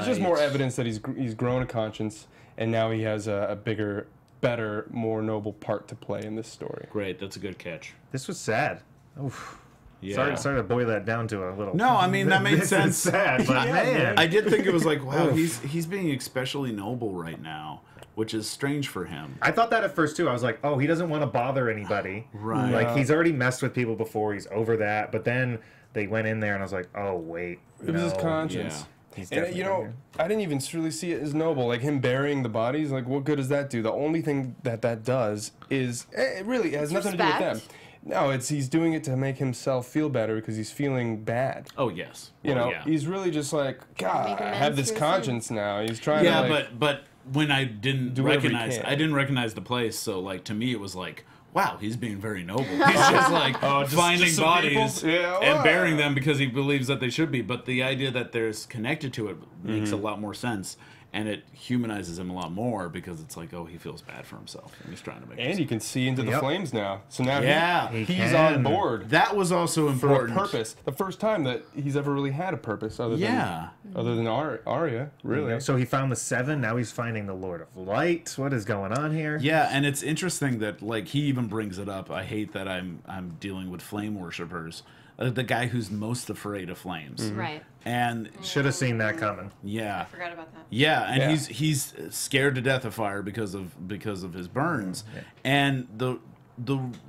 just more Right. evidence that he's grown a conscience, and now he has a bigger, better, more noble part to play in this story. Great, that's a good catch. This was sad. Oof. Yeah. Sorry to boil that down to a little. No, I mean that made This sense. is sad, but man. I did think it was like, wow, he's being especially noble right now, which is strange for him. I thought that at first too. I was like, oh, he doesn't want to bother anybody. Right. Like he's already messed with people before. He's over that. But then they went in there, and I was like, oh wait, It was his no. conscience. He's And definitely in here. I didn't even really see it as noble. Like him burying the bodies, like what good does that do? The only thing that does is it really has nothing to do with them. respect. No, he's doing it to make himself feel better because he's feeling bad. Oh yes, You know, yeah. he's really just like, God, Make I amends have this for his conscience now. He's trying Yeah, to like, but when I didn't do whatever he recognize, can. I didn't recognize the place. So like to me, it was like, wow, he's being very noble. He's just like finding just some bodies people? Yeah, and wow. burying them because he believes that they should be. But the idea that there's connected to it makes a Mm-hmm. lot more sense. and it humanizes him a lot more because it's like, oh, he feels bad for himself and he's trying to make. And you can see into the flames now, so now he's can. on board. That was also important. For a purpose. The first time that he's ever really had a purpose other than Arya, really. So he found the Seven. Now he's finding the Lord of Light. What is going on here? Yeah, and it's interesting that like he even brings it up. I hate that I'm dealing with flame worshippers. The guy who's most afraid of flames. Right. And should have seen that coming. Yeah. I forgot about that. Yeah, and he's scared to death of fire because of his burns. Yeah. And the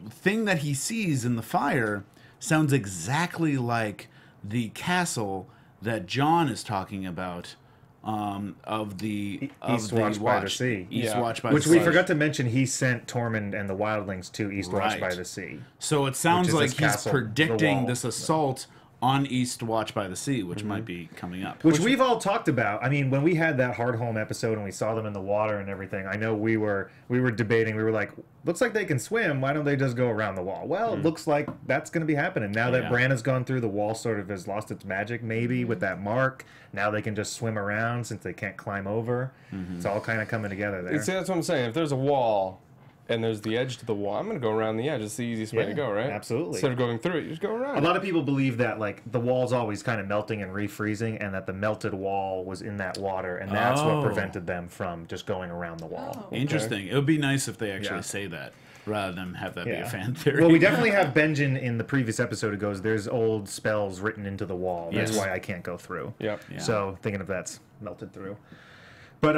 thing that he sees in the fire sounds exactly like the castle that Jon is talking about. Of the Eastwatch by the Sea. Eastwatch by the Which Sea. we forgot to mention, he sent Tormund and the Wildlings to Eastwatch by the Sea. So it sounds like he's castle, predicting this assault on Eastwatch by the Sea, which might be coming up. Which we've all talked about. I mean, when we had that Hard Home episode and we saw them in the water and everything, I know we were debating. We were like, looks like they can swim. Why don't they just go around the wall? Well, it looks like that's going to be happening. Now that Bran has gone through, the wall sort of has lost its magic, maybe, with that mark. Now they can just swim around since they can't climb over. It's all kind of coming together there. See, that's what I'm saying. If there's a wall and there's the edge to the wall, I'm going to go around the edge. It's the easiest way to go, right? Absolutely. Instead of going through it, you just go around. A lot of people believe that like the wall's always kind of melting and refreezing, and that the melted wall was in that water, and that's what prevented them from just going around the wall. Interesting. It would be nice if they actually say that, rather than have that be a fan theory. Well, we definitely have Benjen in the previous episode who goes, there's old spells written into the wall. That's why I can't go through. Yep. Yeah. So thinking if that's melted through. But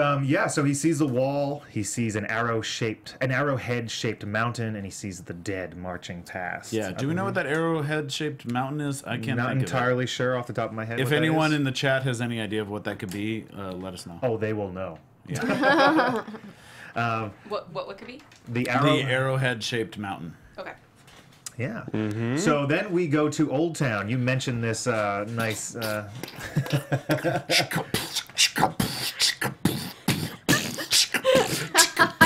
so he sees the wall, he sees an arrowhead-shaped mountain, and he sees the dead marching past. Yeah, do we know what that arrowhead-shaped mountain is? I can't Not think entirely sure off the top of my head. If what anyone that is. in the chat has any idea of what that could be, let us know. Oh, they will know. Yeah. What could be? The arrowhead-shaped mountain. Okay. Yeah. So then we go to Old Town. You mentioned this nice... I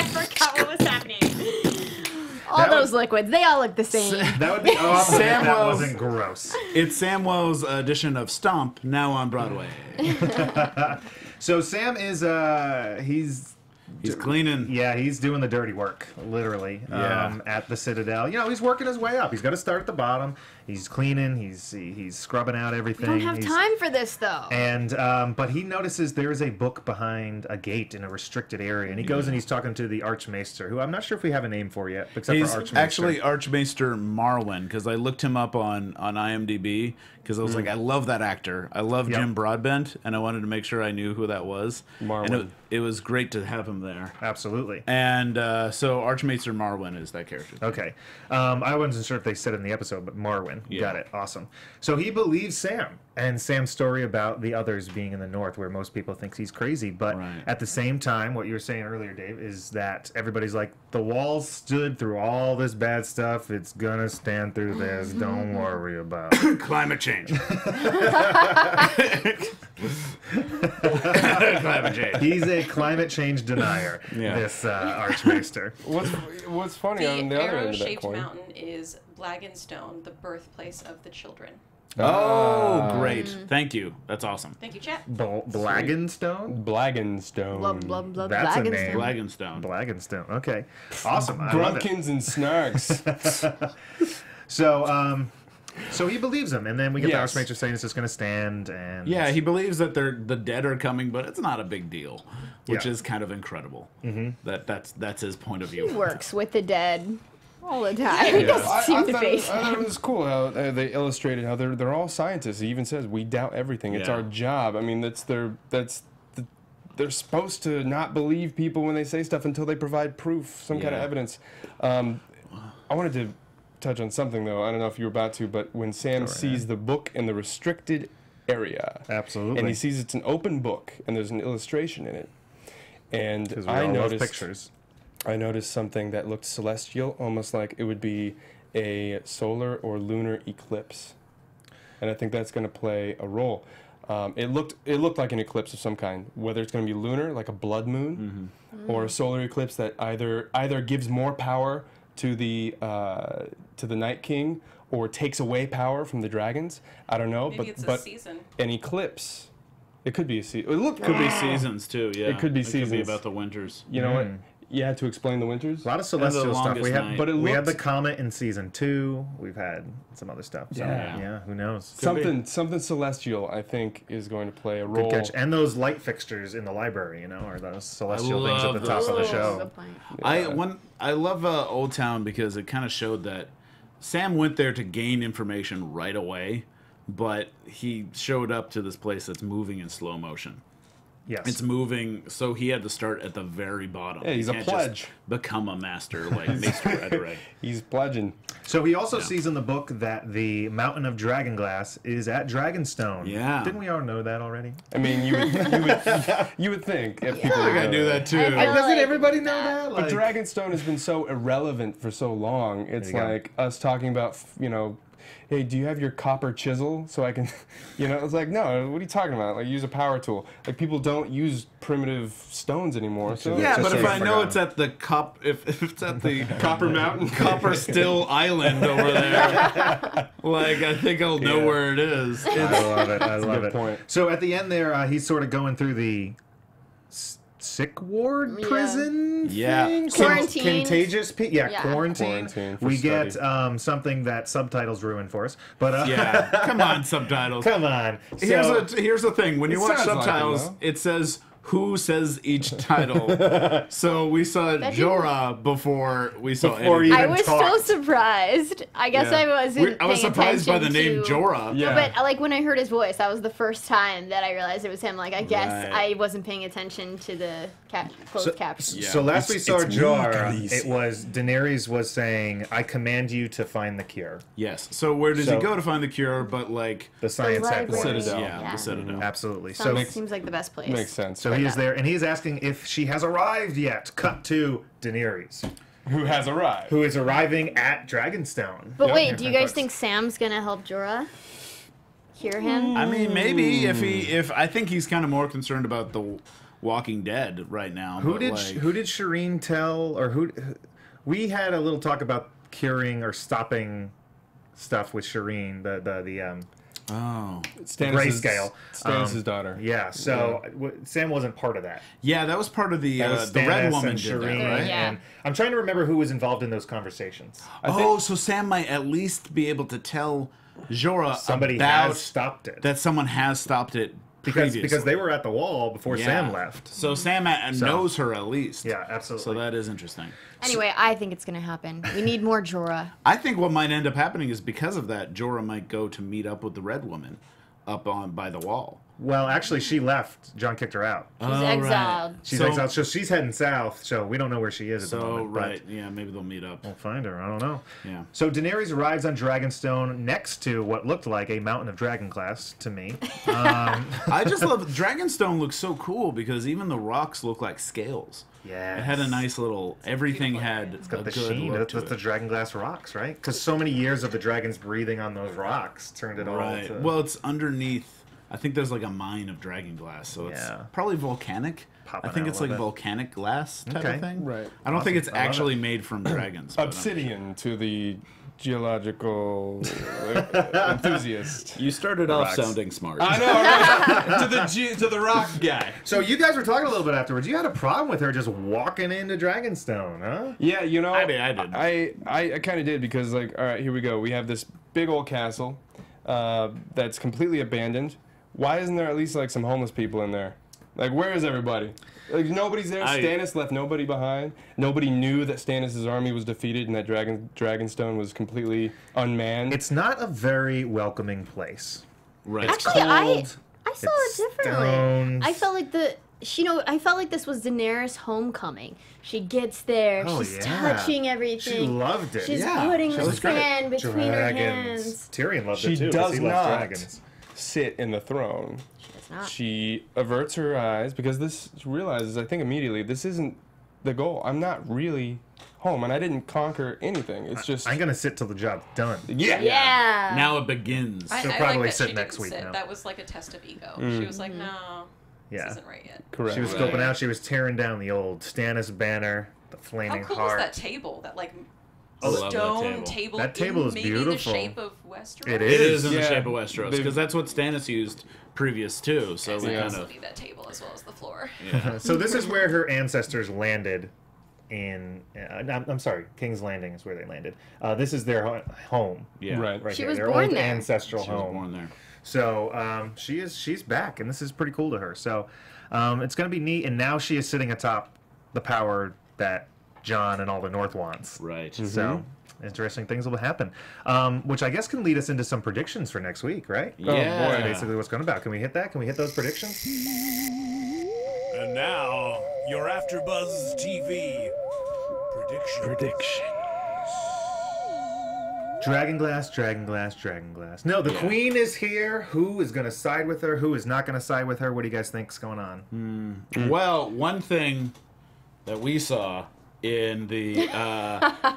forgot what was happening. All those liquids, they all look the same. That would be awesome if that Samwell's- wasn't gross. It's Samwell's edition of Stomp, now on Broadway. So Sam is, He's cleaning. yeah, he's doing the dirty work, literally, at the Citadel. You know, he's working his way up. He's got to start at the bottom. He's cleaning. He's scrubbing out everything. We don't have time for this, though. And but he notices there is a book behind a gate in a restricted area, and he goes and he's talking to the Archmaester, who I'm not sure if we have a name for yet, except He's for Archmaester. actually Archmaester Marwyn, because I looked him up on IMDb, because I was like, I love that actor. I love Jim Broadbent, and I wanted to make sure I knew who that was. Marwyn. And it was great to have him there. Absolutely. And so Archmaester Marwyn is that character. Okay. I wasn't sure if they said it in the episode, but Marwyn. Yeah. Got it. Awesome. So he believes Sam and Sam's story about the others being in the north, where most people think he's crazy. But at the same time, what you were saying earlier, Dave, is that everybody's like, the wall stood through all this bad stuff. It's going to stand through this. Don't worry about it. Climate change. Climate change. He's a climate change denier, this Archmaester. What's funny on the other end of that arrow-shaped coin? mountain is Dragonstone, the birthplace of the children. Oh, great. Thank you. That's awesome. Thank you, chat. Blagenstone? Blagonstone. Blah, blah, blah, That's a Dragonstone. name. Blagonstone. Blagenstone. Okay. Awesome. I love it. Grunkins and Snarks. So he believes him, and then we get Yes. the Archmaester saying it's just going to stand, and Yeah, he believes that the dead are coming, but it's not a big deal, which Yeah. is kind of incredible. That's his point of He view. works with the dead all the time. He doesn't seem to face I thought them. it was cool how they illustrated how they're all scientists. He even says we doubt everything. It's Yeah. our job. I mean, they're supposed to not believe people when they say stuff until they provide proof, some kind of Yeah. evidence. I wanted to touch on something though. I don't know if you were about to, but when Sam sees the book in the restricted area, Absolutely. and he sees it's an open book and there's an illustration in it, and 'Cause we I all love noticed pictures. I noticed something that looked celestial, almost like it would be a solar or lunar eclipse, and I think that's going to play a role. It looked like an eclipse of some kind, whether it's going to be lunar, like a blood moon, or a solar eclipse that either gives more power to the Night King or takes away power from the dragons. I don't know, Maybe it's a but season. an eclipse It could be a season. It looked Could be seasons too. Yeah, It could be Could be seasons. about the winters. You know what? You had to explain the winters. A lot of celestial stuff. longest We had, night. But it we had the looked- comet in season 2. We've had some other stuff. So, Yeah. yeah. Who knows? Something celestial, I think, is going to play a Good role. catch. And those light fixtures in the library, are those celestial things at love the top of the those. show. Good point. I love Old Town because it kind of showed that Sam went there to gain information right away, but he showed up to this place that's moving in slow motion. Yes. It's moving, so he had to start at the very bottom. Yeah, he's He a can't pledge. just become a master like Maester Redray. He's pledging. So he also sees in the book that the Mountain of Dragonglass is at Dragonstone. Yeah. Didn't we all know that already? I mean, you would think if people Yeah. would I know knew that too. I feel Doesn't like everybody know that? But Dragonstone has been so irrelevant for so long. It's There you go. like us talking about, hey, do you have your copper chisel so I can, it's like, no, what are you talking about? Like, use a power tool. Like, people don't use primitive stones anymore. So Yeah, Just but so if you I know forgot. it's at the if it's at the Copper Mountain. Copper Still Island over there, like I think I'll know Yeah. where it is. I love it. I love good it. point. So at the end there, he's sort of going through the sick ward Yeah. prison Yeah. thing? Quarantine. Contagious Yeah. quarantine. Quarantine for We get study. something that subtitles ruin for us. But Yeah, come on, subtitles. come on. Here's the thing. When you It watch sounds like it, subtitles, though. it says who says each title. So we saw That Jorah before we saw Before anything. you- I even was talked. so surprised. I guess Yeah. I wasn't. I was paying surprised by the attention name to- Jorah. Yeah. No, but like when I heard his voice, that was the first time that I realized it was him. Like I guess Right. I wasn't paying attention to the closed captions. Yeah. So last we saw It's me, Jorah, Khaleesi. it was Daenerys was saying, "I command you to find the cure." Yes. So where does So- he go to find the cure? But like, The science library. headquarters. Citadel. yeah, the Citadel. Absolutely. Sounds, So seems like the best place. Makes sense. he is there, and he is asking if she has arrived yet. Cut to Daenerys, Who has arrived? who is arriving at Dragonstone. But Yep. wait, do you guys Folks. think Sam's gonna help Jorah? Hear him? I mean, maybe if I think he's kind of more concerned about the Walking Dead right now. Who but, did like, who did Shireen tell, or who? We had a little talk about curing or stopping stuff with Shireen, the Oh, grayscale. Stannis' daughter. Yeah. So Sam wasn't part of that. yeah, that was part of the That was the Red Stannis Woman and did that, Shireen, right? Yeah. and I'm trying to remember who was involved in those conversations. So Sam might at least be able to tell Jorah Somebody about has stopped it that someone has stopped it previously. because they were at the wall before Sam left. So Sam knows her at least. Yeah, absolutely. So that is interesting. Anyway, I think it's gonna happen. We need more Jorah. I think what might end up happening is because of that, Jorah might go to meet up with the Red Woman up on by the wall. Well, actually, she left. John kicked her out. She's exiled. She's So- exiled, so she's heading south. So we don't know where she is at the So moment. but right, yeah, maybe they'll meet up. we'll find her. I don't know. Yeah. So Daenerys arrives on Dragonstone next to what looked like a mountain of dragonglass to me. I just love Dragonstone looks so cool because even the rocks look like scales. Yeah. It had a nice little. Everything had It's got a the good sheen. look That's to the it. dragonglass rocks, right? Because so many years of the dragons breathing on those rocks turned it all Right. to... Well, it's underneath. I think there's like a mine of dragon glass, so it's Yeah. probably volcanic. Popping I think out it's a like little bit. volcanic glass type Okay. of thing. Right. I don't think it's I love actually made from dragons. but I'm- Obsidian to the geological enthusiast. You started off rocks. sounding smart. I know, right? to the rock guy. So you guys were talking a little bit afterwards. You had a problem with her just walking into Dragonstone, huh? Yeah, I mean, I did. I kind of did because, like, all right, here we go. We have this big old castle that's completely abandoned. Why isn't there at least, like, some homeless people in there? Like, where is everybody? Like, nobody's there. Stannis left nobody behind. Nobody knew that Stannis' army was defeated and that Dragonstone was completely unmanned. It's not a very welcoming place. Right. Actually, I saw It's it differently. stones. I felt like I felt like this was Daenerys' homecoming. She gets there, Oh, she's yeah. touching everything. She loved it. She's Yeah. putting She the was great. sand between her hands. Tyrion loved She it too. 'cause does he loves not dragons. sit in the throne. It's not. She averts her eyes because she realizes, I think immediately, this isn't the goal. I'm not really home, and I didn't conquer anything. It's just... I'm gonna sit till the job's done. Yeah. Now it begins. I She'll like probably that sit she next didn't week sit. now. That was like a test of ego. She was like, no, Yeah. this isn't right yet. Correct. She was Right. scoping out. She was tearing down the old Stannis banner, the How flaming cool heart. is that table? That like I love stone table. That table is maybe beautiful. the shape of Westeros. It It is in the Yeah. shape of Westeros because that's what Stannis used previous too. So we I kind also of need that table as well as the floor. So this is where her ancestors landed in I'm sorry, King's Landing is where they landed. This is their home. yeah. Right. She here, was their born old there. ancestral She was home. born there. So she's back, and this is pretty cool to her. So it's going to be neat. And now she is sitting atop the power that Jon and all the North wants. Right. So interesting things will happen, which I guess can lead us into some predictions for next week, right? Yeah. boy. Basically, what's going about? Can we hit that? Can we hit those predictions? And now, your AfterBuzz TV prediction. Dragonglass, Dragonglass, Dragonglass. No, the Queen is here. Who is going to side with her? Who is not going to side with her? What do you guys think's going on? Well, one thing that we saw in the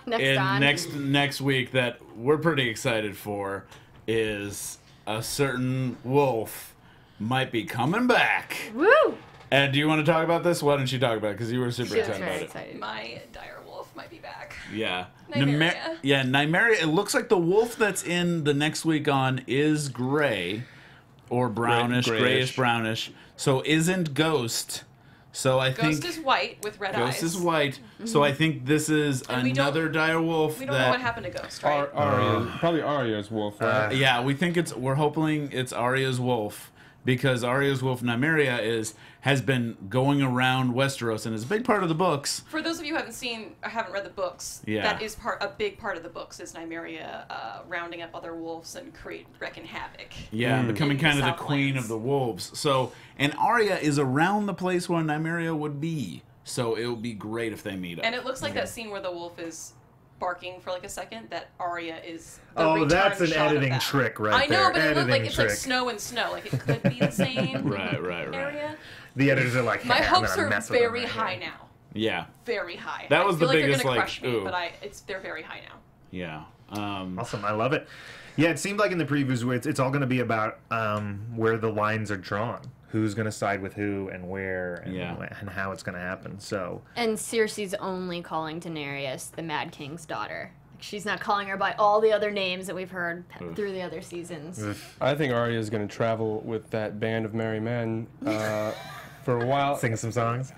next week that we're pretty excited for is a certain wolf might be coming back. Woo! And do you want to talk about this? Why don't you talk about it? Because you were super She was excited very about it. excited. My dire wolf might be back. Yeah. Nymeria. Nymeria. It looks like the wolf that's in the next week on is gray or brownish, grayish brownish. So isn't Ghost. So I think Ghost is white with red eyes. Ghost is white. So I think this is And we another dire wolf. We don't know what happened to Ghost, right? Arya, probably Arya's wolf, right? Yeah, we're hoping it's Arya's wolf because Arya's wolf Nymeria has been going around Westeros and is a big part of the books. For those of you who haven't read the books, Yeah. that is a big part of the books is Nymeria rounding up other wolves and wreaking havoc. Yeah, becoming In kind the of the queen Southlands. of the wolves. So, and Arya is around the place where Nymeria would be. So it would be great if they meet up. And it looks like that scene where the wolf is barking for like a second, that Arya is the Oh, return that's an shot of editing that. trick right I know, there. but it looked like Editing it's like trick. snow and snow. Like it could be the same Right. area. The editors are like, My "Hey, I'm hopes gonna are mess with them very right high here." now. Yeah, Very high. That was I feel the like biggest, they're gonna like, crush me, ooh. but they're very high now. yeah. Awesome, I love it. Yeah, it seemed like in the previews where it's all going to be about where the lines are drawn, who's going to side with who, and where, and how it's going to happen. So And Cersei's only calling Daenerys the Mad King's daughter. She's not calling her by all the other names that we've heard through the other seasons. I think Arya's going to travel with that band of merry men for a while. sing some songs.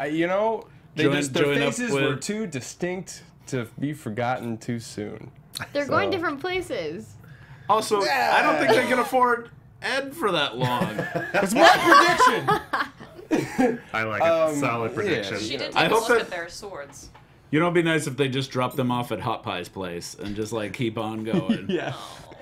Their Join up faces were with- too distinct to be forgotten too soon. They're going different places. Also, I don't think they can afford Ed for that long. It's my prediction! I like it. Solid yeah. prediction. She did I take a hope look that- at their swords. You know, it'd be nice if they just dropped them off at Hot Pie's place and just like keep on going. Yeah.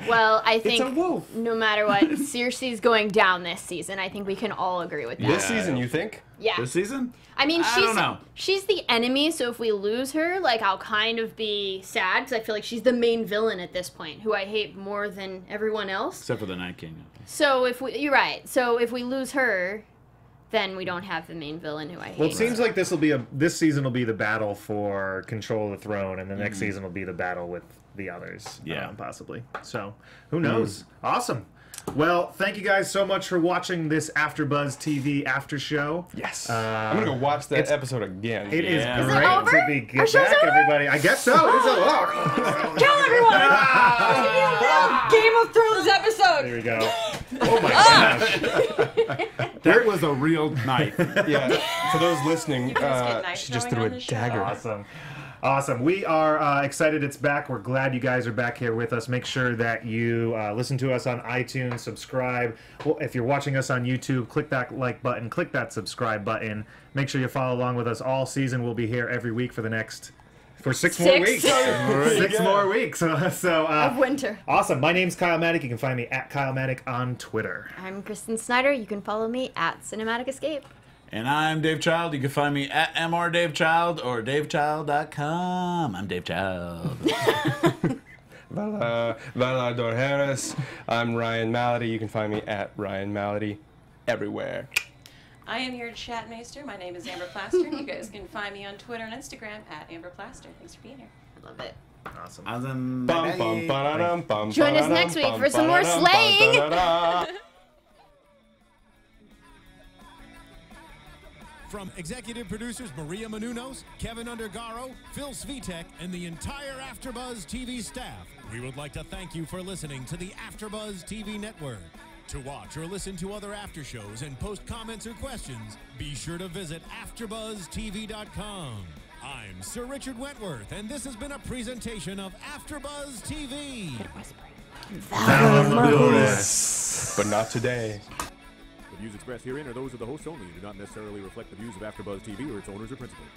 Well, I a think wolf. no matter what, Cersei's going down this season. I think we can all agree with that. This season, you think? Yeah. This season? I mean, I don't know. she's the enemy, so if we lose her, like, I'll kind of be sad, because I feel like she's the main villain at this point, who I hate more than everyone else. Except for the Night King. So you're right. So if we lose her, then we don't have the main villain who I hate. Well, it seems like this season will be the battle for control of the throne, and the next season will be the battle with the others. Yeah. Possibly. So, who knows? Awesome. Well, thank you guys so much for watching this AfterBuzz TV after show. Yes. I'm going to go watch that it's- episode again. It is Yeah. Is it great over? to be Our get show's back, over? everybody. I guess so. It is a Kill everyone! Game of Thrones episode! There we go. Oh my gosh. That was a real knife. Yeah. For those listening, guys get knife she just throwing threw on a the show? dagger. Awesome. We are excited it's back. We're glad you guys are back here with us. Make sure that you listen to us on iTunes, subscribe. Well, if you're watching us on YouTube, click that like button, click that subscribe button. Make sure you follow along with us all season. We'll be here every week for 6 more weeks. 6 more weeks. So Of winter. awesome. My name's Kyle Maddock. You can find me at Kyle Maddock on Twitter. I'm Kristen Snyder. You can follow me at Cinematic Escape. And I'm Dave Child. You can find me at mrdavechild or davechild.com. I'm Dave Child. Valador Harris. I'm Ryan Malaty. You can find me at Ryan Malaty everywhere. I am your chatmeister. My name is Amber Plaster. You guys can find me on Twitter and Instagram at Amber Plaster. Thanks for being here. I love it. Awesome. Bum, bum, ba-da-dum, bum, Join us ba-da-dum, next week bum, for some more ba-da-dum, slaying. ba-da-da. From executive producers Maria Menounos, Kevin Undergaro, Phil Svitek, and the entire AfterBuzz TV staff, we would like to thank you for listening to the AfterBuzz TV network. To watch or listen to other after shows and post comments or questions, be sure to visit AfterBuzzTV.com. I'm Sir Richard Wentworth, and this has been a presentation of AfterBuzz TV. But not today. The views expressed herein are those of the hosts only and do not necessarily reflect the views of AfterBuzz TV or its owners or principals.